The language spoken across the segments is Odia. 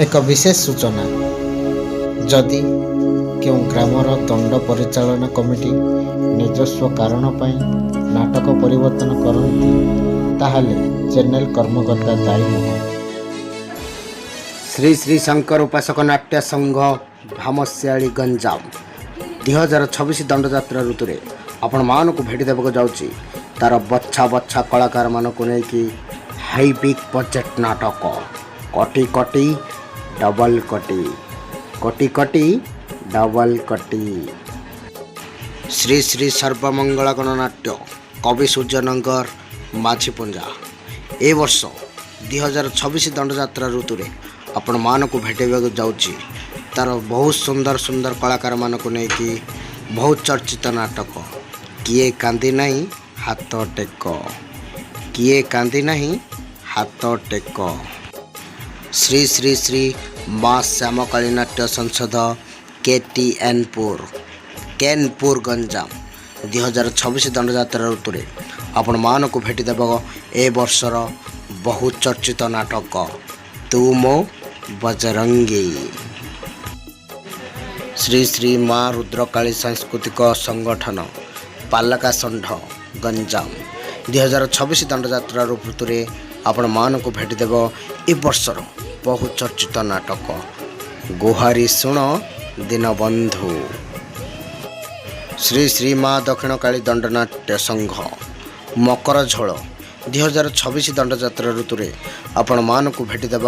ଏକ ବିଶେଷ ସୂଚନା। ଯଦି କେଉଁ ଗ୍ରାମର ଦଣ୍ଡ ପରିଚାଳନା କମିଟି ନିଜସ୍ୱ କାରଣ ପାଇଁ ନାଟକ ପରିବର୍ତ୍ତନ କରନ୍ତି, ତାହେଲେ ଚ୍ୟାନେଲ କର୍ମକର୍ତ୍ତା ଦାୟୀ ନୁହଁ। ଶ୍ରୀ ଶ୍ରୀ ଶଙ୍କର ଉପାସକ ନାଟ୍ୟ ସଂଘ ଭାମସିଆଳି ଗଞ୍ଜାମ 2026 ଦଣ୍ଡଯାତ୍ରା ଋତୁରେ ଆପଣମାନଙ୍କୁ ଭେଟି ଦେବାକୁ ଯାଉଛି ତାର ବଛା ବଛା କଳାକାରମାନଙ୍କୁ ନେଇକି ହାଇ ବିଗ୍ ବଜେଟ୍ ନାଟକ କଟି କଟି ଡବଲ କଟି କଟି କଟି ଡବଲ କଟି। ଶ୍ରୀ ଶ୍ରୀ ସର୍ବମଙ୍ଗଳ ଗଣନାଟ୍ୟ କବି ସୂର୍ଯ୍ୟନଗର ମାଝିପୁଞ୍ଜା ଏ ବର୍ଷ 2026 ଦଣ୍ଡଯାତ୍ରା ଋତୁରେ ଆପଣମାନଙ୍କୁ ଭେଟିବାକୁ ଯାଉଛି ତାର ବହୁତ ସୁନ୍ଦର ସୁନ୍ଦର କଳାକାରମାନଙ୍କୁ ନେଇକି ବହୁତ ଚର୍ଚ୍ଚିତ ନାଟକ କିଏ କାନ୍ଦି ନାହିଁ ହାତ ଟେକ, କିଏ କାନ୍ଦି ନାହିଁ ହାତ ଟେକ। ଶ୍ରୀ ଶ୍ରୀ ଶ୍ରୀ ମା ଶ୍ୟାମକାଳୀ ନାଟ୍ୟ ସଂସଦ କେନପୁର ଗଞ୍ଜାମ 2026 ଦଣ୍ଡଯାତ୍ରା ଋତୁରେ ଆପଣମାନଙ୍କୁ ଭେଟି ଦେବ ଏ ବର୍ଷର ବହୁ ଚର୍ଚ୍ଚିତ ନାଟକ ତୁ ମୋ ବଜରଙ୍ଗୀ। ଶ୍ରୀ ଶ୍ରୀ ମା ରୁଦ୍ରକାଳୀ ସାଂସ୍କୃତିକ ସଂଗଠନ ପାଲକା ଷଣ୍ଢ ଗଞ୍ଜାମ 2026 ଦଣ୍ଡଯାତ୍ରା ଋତୁରେ ଆପଣମାନଙ୍କୁ ଭେଟି ଦେବ ଏ ବର୍ଷର ବହୁ ଚର୍ଚ୍ଚିତ ନାଟକ ଗୁହାରି ଶୁଣ ଦୀନବନ୍ଧୁ। ଶ୍ରୀ ଶ୍ରୀ ମା ଦକ୍ଷିଣକାଳୀ ଦଣ୍ଡନାଟ୍ୟ ସଂଘ ମକର ଝୋଳ 2026 ଦଣ୍ଡଯାତ୍ରା ଋତୁରେ ଆପଣମାନଙ୍କୁ ଭେଟି ଦେବ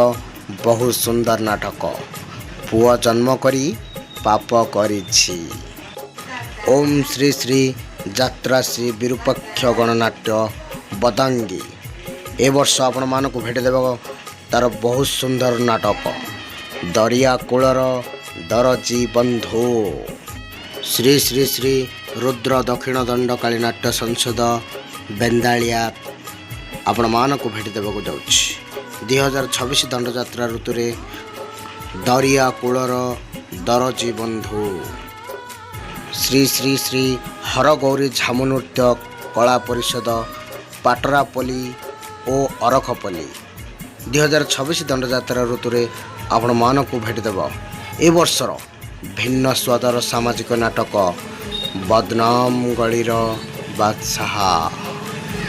ବହୁ ସୁନ୍ଦର ନାଟକ ପୁଅ ଜନ୍ମ କରି ପାପ କରିଛି। ଓମ୍ ଶ୍ରୀ ଶ୍ରୀ ଯାତ୍ରା ଶ୍ରୀ ବିରୁପକ୍ଷ ଗଣନାଟ୍ୟ ବଦାଙ୍ଗୀ ଏ ବର୍ଷ ଆପଣମାନଙ୍କୁ ଭେଟି ଦେବ ତାର ବହୁତ ସୁନ୍ଦର ନାଟକ ଦରିଆ କୂଳର ଦରଜୀ ବନ୍ଧୁ। ଶ୍ରୀ ଶ୍ରୀ ଶ୍ରୀ ରୁଦ୍ର ଦକ୍ଷିଣ ଦଣ୍ଡକାଳୀ ନାଟ୍ୟ ସଂସଦ ବେନ୍ଦାଳିଆ ଆପଣମାନଙ୍କୁ ଭେଟି ଦେବାକୁ ଯାଉଛି 2026 ଦଣ୍ଡଯାତ୍ରା ଋତୁରେ ଦରିଆ କୂଳର ଦରଜୀ ବନ୍ଧୁ। ଶ୍ରୀ ଶ୍ରୀ ଶ୍ରୀ ହରଗୌରୀ ଝାମୁ ନୃତ୍ୟ କଳା ପରିଷଦ ପାଟରାପଲ୍ଲୀ ଓ ଅରଖପଲ୍ଲୀ 2026 ଦଣ୍ଡଯାତ୍ରା ଋତୁରେ ଆପଣମାନଙ୍କୁ ଭେଟିଦେବ ଏ ବର୍ଷର ଭିନ୍ନ ସ୍ୱାଦର ସାମାଜିକ ନାଟକ ବଦନାମ ଗଳିର ବାଦଶାହା।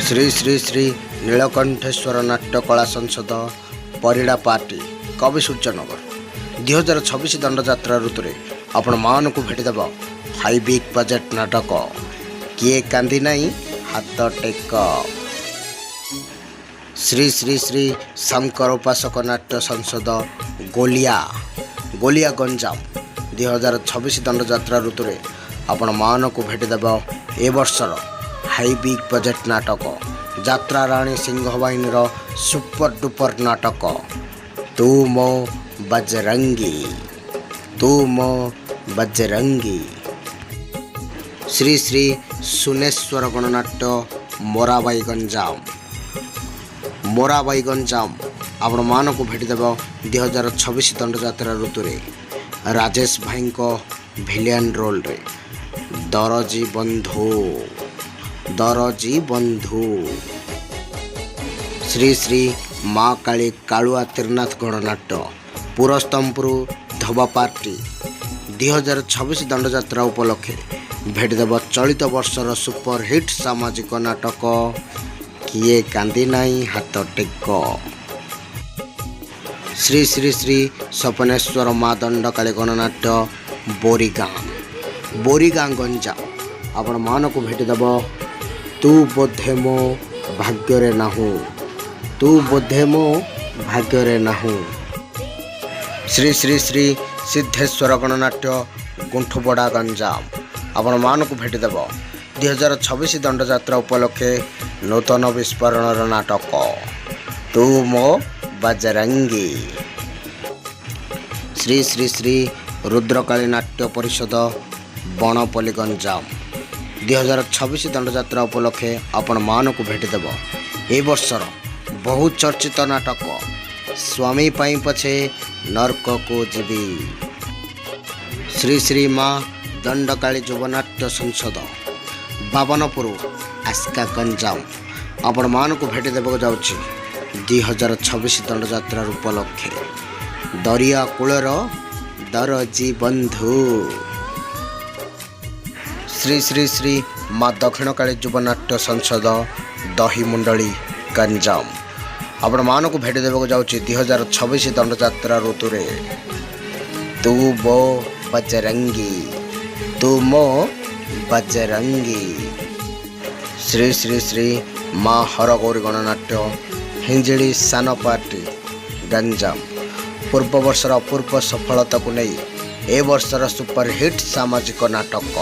ଶ୍ରୀ ଶ୍ରୀ ଶ୍ରୀ ନୀଳକଣ୍ଠେଶ୍ୱର ନାଟ୍ୟ କଳା ସଂସଦ ପରିଡ଼ା ପାର୍ଟି କବି ସୂର୍ଯ୍ୟନଗର 2026 ଦଣ୍ଡଯାତ୍ରା ଋତୁରେ ଆପଣମାନଙ୍କୁ ଭେଟିଦେବ ହାଇ ବିଗ୍ ବଜେଟ୍ ନାଟକ କିଏ କାନ୍ଦି ନାହିଁ ହାତ ଟେକ। ଶ୍ରୀ ଶ୍ରୀ ଶ୍ରୀ ଶଙ୍କର ଉପାସକ ନାଟ୍ୟ ସଂସଦ ଗୋଲିଆ ଗଞ୍ଜାମ 2026 ଦଣ୍ଡଯାତ୍ରା ଋତୁରେ ଆପଣମାନଙ୍କୁ ଭେଟିଦେବ ଏ ବର୍ଷର ହାଇ ବିଗ୍ ବଜେଟ୍ ନାଟକ ଯାତ୍ରା ରାଣୀ ସିଂହ ବାହିନୀର ସୁପର ଡୁପର ନାଟକ ତୁ ମୋ ବଜରଙ୍ଗୀ, ତୁ ମୋ ବଜରଙ୍ଗୀ। ଶ୍ରୀ ଶ୍ରୀ ସୁନେଶ୍ୱର ଗଣନାଟ୍ୟ ମୋରାବାଇ ଗଞ୍ଜାମ ଆପଣମାନଙ୍କୁ ଭେଟିଦେବ 2026 ଦଣ୍ଡଯାତ୍ରା ଋତୁରେ ରାଜେଶ ଭାଇଙ୍କ ଭିଲିଆନ୍ ରୋଲ୍ରେ ଦରଜୀ ବନ୍ଧୁ। ଶ୍ରୀ ଶ୍ରୀ ମା କାଳୀ କାଳୁଆ ତ୍ରିନାଥ ଗଣନାଟ୍ୟ ପୁରସ୍ତମପୁର ଧୋବା ପାର୍ଟି 2026 ଦଣ୍ଡଯାତ୍ରା ଉପଲକ୍ଷେ ଭେଟିଦେବ ଚଳିତ ବର୍ଷର ସୁପରହିଟ୍ ସାମାଜିକ ନାଟକ କିଏ କାନ୍ଦି ନାହିଁ ହାତ ଟେକ। ଶ୍ରୀ ଶ୍ରୀ ଶ୍ରୀ ସପନେଶ୍ୱର ମା ଦଣ୍ଡକାଳୀ ଗଣନାଟ୍ୟ ବୋରିଗାଁ ଗଞ୍ଜାମ ଆପଣମାନଙ୍କୁ ଭେଟିଦେବ ତୁ ବୋଧେ ମୋ ଭାଗ୍ୟରେ ନାହୁଁ। ଶ୍ରୀ ଶ୍ରୀ ଶ୍ରୀ ସିଦ୍ଧେଶ୍ୱର ଗଣନାଟ୍ୟ ଗୁଣ୍ଠପଡ଼ା ଗଞ୍ଜାମ ଆପଣମାନଙ୍କୁ ଭେଟିଦେବ 2026 ଦଣ୍ଡଯାତ୍ରା ଉପଲକ୍ଷେ ନୂତନ ବିସ୍ଫୋରଣର ନାଟକ ତୁ ମୋ ବଜରଙ୍ଗୀ। ଶ୍ରୀ ଶ୍ରୀ ଶ୍ରୀ ରୁଦ୍ରକାଳୀ ନାଟ୍ୟ ପରିଷଦ ବଣପଲ୍ଲୀ ଗଞ୍ଜାମ 2026 ଦଣ୍ଡଯାତ୍ରା ଉପଲକ୍ଷେ ଆପଣମାନଙ୍କୁ ଭେଟିଦେବ ଏ ବର୍ଷର ବହୁ ଚର୍ଚ୍ଚିତ ନାଟକ ସ୍ୱାମୀ ପାଇଁ ପଛେ ନର୍କକୁ ଯିବି। ଶ୍ରୀ ଶ୍ରୀ ମା ଦଣ୍ଡକାଳୀ ଯୁବନାଟ୍ୟ ସଂସଦ ବାବନପୁର ଆସ୍କା ଗଞ୍ଜାମ ଆପଣମାନଙ୍କୁ ଭେଟି ଦେବାକୁ ଯାଉଛି 2026 ଦଣ୍ଡଯାତ୍ରା ଉପଲକ୍ଷେ ଦରିଆ କୂଳର ଦରଜୀ ବନ୍ଧୁ। ଶ୍ରୀ ଶ୍ରୀ ଶ୍ରୀ ମା ଦକ୍ଷିଣକାଳୀ ଯୁବନାଟ୍ୟ ସଂସଦ ଦହିମୁଣ୍ଡଳି ଗଞ୍ଜାମ ଆପଣମାନଙ୍କୁ ଭେଟି ଦେବାକୁ ଯାଉଛି 2026 ଦଣ୍ଡଯାତ୍ରା ଋତୁରେ ତୁ ମୋ ବଜରଙ୍ଗୀ ତୁ ମୋ ବଜରଙ୍ଗୀ। ଶ୍ରୀ ଶ୍ରୀ ଶ୍ରୀ ମା ହରଗୌରୀ ଗଣନାଟ୍ୟ ହିଞ୍ଜିଳି ସାନ ପାର୍ଟି ଗଞ୍ଜାମ ପୂର୍ବ ବର୍ଷର ଅପୂର୍ବ ସଫଳତାକୁ ନେଇ ଏ ବର୍ଷର ସୁପରହିଟ୍ ସାମାଜିକ ନାଟକ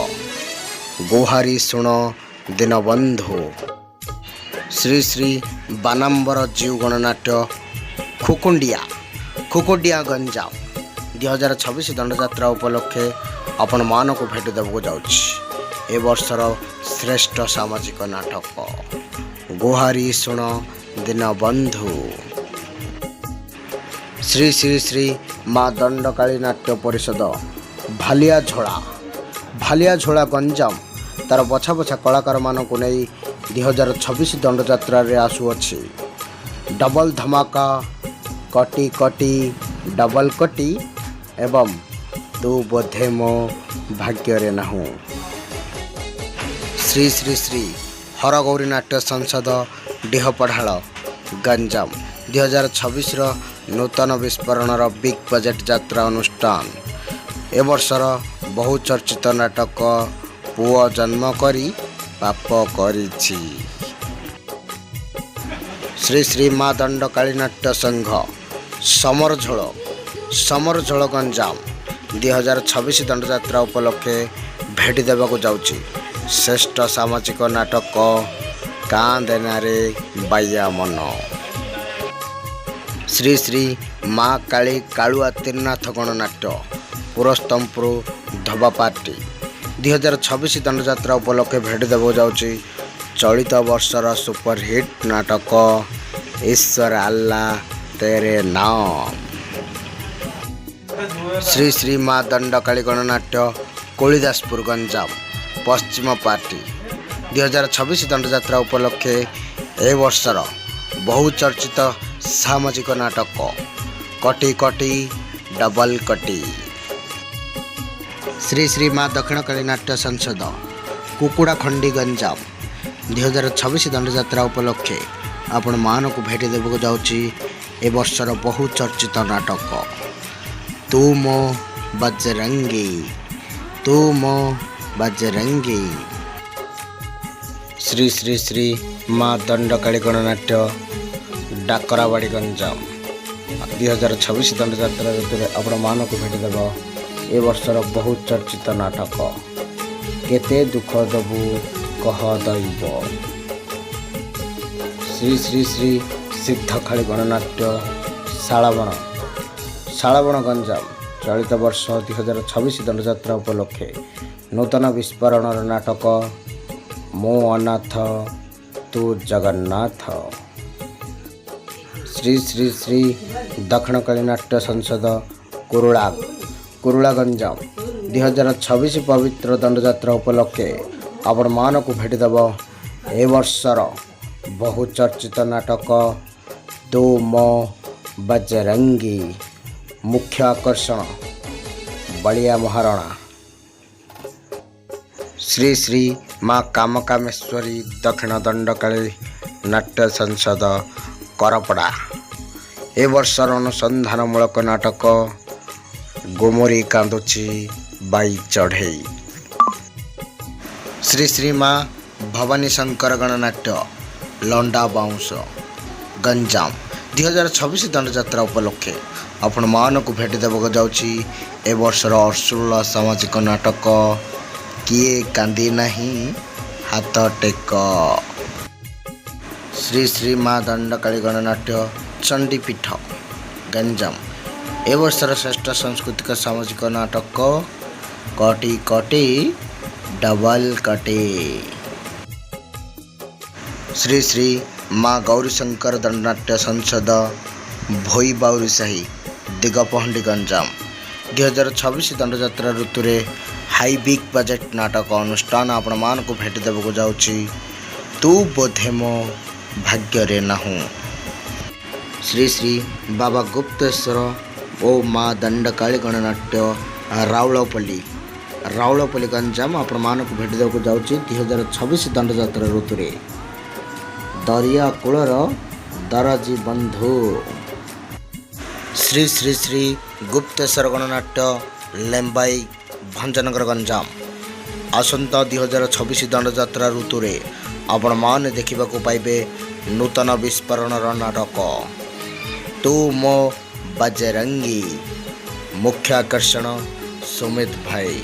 ଗୁହାରି ଶୁଣ ଦୀନବନ୍ଧୁ। ଶ୍ରୀ ଶ୍ରୀ ବାନାମ୍ବର ଜୀଉ ଗଣନାଟ୍ୟ ଖୁକୁଣ୍ଡିଆ ଗଞ୍ଜାମ 2026 ଦଣ୍ଡଯାତ୍ରା ଉପଲକ୍ଷେ ଆପଣମାନଙ୍କୁ ଭେଟି ଦେବାକୁ ଯାଉଛି ଏ ବର୍ଷର ଶ୍ରେଷ୍ଠ ସାମାଜିକ ନାଟକ ଗୁହାରି ଶୁଣ ଦୀନବନ୍ଧୁ। ଶ୍ରୀ ଶ୍ରୀ ଶ୍ରୀ ମା ଦଣ୍ଡକାଳୀ ନାଟ୍ୟ ପରିଷଦ ଭାଲିଆଝୋଳା ଗଞ୍ଜାମ ତାର ବଛା ବଛା କଳାକାରମାନଙ୍କୁ ନେଇ 2026 ଦଣ୍ଡଯାତ୍ରାରେ ଆସୁଅଛି। ଡବଲ ଧମାକା, କଟି କଟି, ଡବଲ କଟି ଏବଂ ତୁ ବୋଧେ ମୋ ଭାଗ୍ୟରେ ନାହୁଁ। ଶ୍ରୀ ଶ୍ରୀ ଶ୍ରୀ ହରଗୌରୀ ନାଟ୍ୟ ସଂସଦ ଡିହପଡ଼ାଳ ଗଞ୍ଜାମ 2026ର ନୂତନ ବିସ୍ଫୋରଣର ବିଗ୍ ବଜେଟ୍ ଯାତ୍ରା ଅନୁଷ୍ଠାନ ଏ ବର୍ଷର ବହୁ ଚର୍ଚ୍ଚିତ ନାଟକ ପୁଅ ଜନ୍ମ କରି ପାପ କରିଛି। ଶ୍ରୀ ଶ୍ରୀ ମା ଦଣ୍ଡକାଳୀ ନାଟ୍ୟ ସଂଘ ସମରଝୋଳ ଗଞ୍ଜାମ 2026 ଦଣ୍ଡଯାତ୍ରା ଉପଲକ୍ଷେ ଭେଟି ଦେବାକୁ ଯାଉଛି ଶ୍ରେଷ୍ଠ ସାମାଜିକ ନାଟକ କାଁ ଦେନାରେ ବାଇଆ ମନ। ଶ୍ରୀ ଶ୍ରୀ ମା କାଳୀ କାଳୁଆ ତ୍ରିନାଥ ଗଣନାଟ୍ୟ ପୁରସ୍ତମପୁର ଧବା ପାର୍ଟି 2026 ଦଣ୍ଡଯାତ୍ରା ଉପଲକ୍ଷେ ଭେଟି ଦେବାକୁ ଯାଉଛି ଚଳିତ ବର୍ଷର ସୁପରହିଟ୍ ନାଟକ ଈଶ୍ୱର ଆଲ୍ଲା ତେରେ ନାମ। ଶ୍ରୀ ଶ୍ରୀ ମା ଦଣ୍ଡକାଳୀ ଗଣନାଟ୍ୟ କୋଳିଦାସପୁର ଗଞ୍ଜାମ ପଶ୍ଚିମ ପାର୍ଟି 2026 ଦଣ୍ଡଯାତ୍ରା ଉପଲକ୍ଷେ ଏ ବର୍ଷର ବହୁ ଚର୍ଚ୍ଚିତ ସାମାଜିକ ନାଟକ କଟି କଟି ଡବଲ କଟି। ଶ୍ରୀ ଶ୍ରୀ ମା ଦକ୍ଷିଣକାଳୀ ନାଟ୍ୟ ସଂସଦ କୁକୁଡ଼ାଖଣ୍ଡି ଗଞ୍ଜାମ 2026 ଦଣ୍ଡଯାତ୍ରା ଉପଲକ୍ଷେ ଆପଣମାନଙ୍କୁ ଭେଟି ଦେବାକୁ ଯାଉଛି ଏ ବର୍ଷର ବହୁ ଚର୍ଚ୍ଚିତ ନାଟକ ତୁ ମୋ ବଜରଙ୍ଗୀ। ଶ୍ରୀ ଶ୍ରୀ ଶ୍ରୀ ମା ଦଣ୍ଡକାଳୀ ଗଣନାଟ୍ୟ ଡାକରାବାଡ଼ି ଗଞ୍ଜାମ 2026 ଦଣ୍ଡଯାତ୍ରା ଋତୁରେ ଆପଣମାନଙ୍କୁ ଭେଟିଦେବ ଏ ବର୍ଷର ବହୁ ଚର୍ଚ୍ଚିତ ନାଟକ କେତେ ଦୁଃଖ ଦବୁ କହ ଦଇବ। ଶ୍ରୀ ଶ୍ରୀ ଶ୍ରୀ ସିଦ୍ଧକାଳୀ ଗଣନାଟ୍ୟ ଶାଳବଣ ଗଞ୍ଜାମ ଚଳିତ ବର୍ଷ 2026 ଦଣ୍ଡଯାତ୍ରା ଉପଲକ୍ଷେ ନୂତନ ବିସ୍ଫୋରଣର ନାଟକ ମୁଁ ଅନାଥ ତୁ ଜଗନ୍ନାଥ। ଶ୍ରୀ ଶ୍ରୀ ଶ୍ରୀ ଦକ୍ଷିଣକାଳୀ ନାଟ୍ୟ ସଂସଦ କୁରୁଳା ଗଞ୍ଜାମ 2026 ପବିତ୍ର ଦଣ୍ଡଯାତ୍ରା ଉପଲକ୍ଷେ ଆପଣମାନଙ୍କୁ ଭେଟିଦେବ ଏ ବର୍ଷର ବହୁ ଚର୍ଚ୍ଚିତ ନାଟକ ତୁ ମୋ ବଜରଙ୍ଗୀ ମୁଖ୍ୟ ଆକର୍ଷଣ ବଳିଆ ମହାରଣା। ଶ୍ରୀ ଶ୍ରୀ ମା କାମକାମେଶ୍ୱରୀ ଦକ୍ଷିଣ ଦଣ୍ଡକାଳୀ ନାଟ୍ୟ ସଂସଦ କରପଡ଼ା ଏ ବର୍ଷର ଅନୁସନ୍ଧାନମୂଳକ ନାଟକ ଗୁମୁରି କାନ୍ଦୁଛି ବାଇ ଚଢ଼େଇ। ଶ୍ରୀ ଶ୍ରୀ ମା ଭବାନୀ ଶଙ୍କର ଗଣନାଟ୍ୟ ଲଣ୍ଡା ବାଉଁଶ ଗଞ୍ଜାମ 2026 ଦଣ୍ଡଯାତ୍ରା ଉପଲକ୍ଷେ ଆପଣମାନଙ୍କୁ ଭେଟି ଦେବାକୁ ଯାଉଛି ଏ ବର୍ଷର ଅଶ୍ଳୀଳ ସାମାଜିକ ନାଟକ କିଏ କାନ୍ଦି ନାହିଁ ହାତ ଟେକ। ଶ୍ରୀ ଶ୍ରୀ ମା ଦଣ୍ଡକାଳୀ ଗଣନାଟ୍ୟ ଚଣ୍ଡୀପୀଠ ଗଞ୍ଜାମ ଏ ବର୍ଷର ଶ୍ରେଷ୍ଠ ସାଂସ୍କୃତିକ ସାମାଜିକ ନାଟକ କଟି କଟି ଡବଲ କଟି। ଶ୍ରୀ ଶ୍ରୀ ମା ଗୌରୀଶଙ୍କର ଦଣ୍ଡନାଟ୍ୟ ସଂସଦ ଭୋଇ ବାଉରୀ ସାହି ଦିଗପହଣ୍ଡି ଗଞ୍ଜାମ 2026 ଦଣ୍ଡଯାତ୍ରା ଋତୁରେ ହାଇ ବିଗ୍ ବଜେଟ୍ ନାଟକ ଅନୁଷ୍ଠାନ ଆପଣମାନଙ୍କୁ ଭେଟି ଦେବାକୁ ଯାଉଛି ତୁ ବୋଧେ ମୋ ଭାଗ୍ୟରେ ନାହୁଁ। ଶ୍ରୀ ଶ୍ରୀ ବାବା ଗୁପ୍ତେଶ୍ୱର ଓ ମା ଦଣ୍ଡକାଳୀ ଗଣନାଟ୍ୟ ରାଉଳପଲ୍ଲୀ ଗଞ୍ଜାମ ଆପଣମାନଙ୍କୁ ଭେଟି ଦେବାକୁ ଯାଉଛି 2026 ଦଣ୍ଡଯାତ୍ରା ଋତୁରେ। ଦରିଆ କୂଳର ଦରଜୀ ବନ୍ଧୁ ଶ୍ରୀ ଶ୍ରୀ ଶ୍ରୀ ଗୁପ୍ତେଶ୍ୱର ଗଣନାଟ୍ୟ ଲେମ୍ବାଇ ଭଞ୍ଜନଗର ଗଞ୍ଜାମ। ଆସନ୍ତା 2026 ଦଣ୍ଡଯାତ୍ରା ଋତୁରେ ଆପଣମାନେ ଦେଖିବାକୁ ପାଇବେ ନୂତନ ବିସ୍ଫୋରଣର ନାଟକ ତୁ ମୋ ବଜରଙ୍ଗୀ। ମୁଖ୍ୟ ଆକର୍ଷଣ ସୁମିତ ଭାଇ।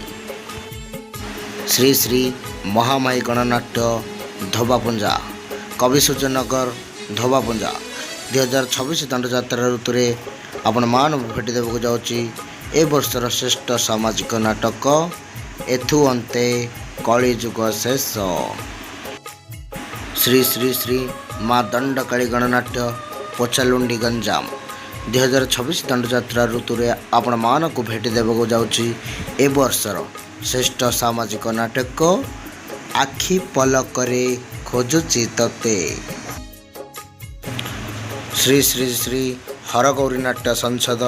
ଶ୍ରୀ ଶ୍ରୀ ମହାମାୟୀ ଗଣନାଟ୍ୟ ଧୋବାପୁଞ୍ଜା କବି ସୂର୍ଯ୍ୟନଗର ଧୋବାପୁଞ୍ଜା। 2026 ଦଣ୍ଡଯାତ୍ରା ଋତୁରେ ଆପଣମାନଙ୍କୁ ଭେଟି ଦେବାକୁ ଯାଉଛି ଏ ବର୍ଷର ଶ୍ରେଷ୍ଠ ସାମାଜିକ ନାଟକ ଏଥୁ ଅନ୍ତେ କଳିଯୁଗ ଶେଷ। ଶ୍ରୀ ଶ୍ରୀ ଶ୍ରୀ ମା ଦଣ୍ଡକାଳୀ ଗଣନାଟ୍ୟ ପୋଚାଲୁଣ୍ଡି ଗଞ୍ଜାମ। 2026 ଦଣ୍ଡଯାତ୍ରା ଋତୁରେ ଆପଣମାନଙ୍କୁ ଭେଟି ଦେବାକୁ ଯାଉଛି ଏ ବର୍ଷର ଶ୍ରେଷ୍ଠ ସାମାଜିକ ନାଟକ ଆଖି ପଲକରେ ଖୋଜୁଛି ତତେ। ଶ୍ରୀ ଶ୍ରୀ ଶ୍ରୀ ହରଗୌରୀ ନାଟ୍ୟ ସଂସଦ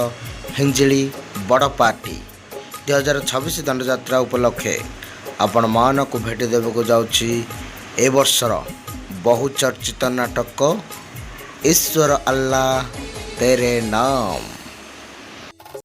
ହିଞ୍ଜିଳି ବଡ଼ ପାର୍ଟି। 2026 ଦଣ୍ଡଯାତ୍ରା ଉପଲକ୍ଷେ ଆପଣମାନଙ୍କୁ ଭେଟି ଦେବାକୁ ଯାଉଛି ଏ ବର୍ଷର ବହୁଚର୍ଚ୍ଚିତ ନାଟକ ଈଶ୍ୱର ଆଲ୍ଲାହ ତେରେ ନାମ।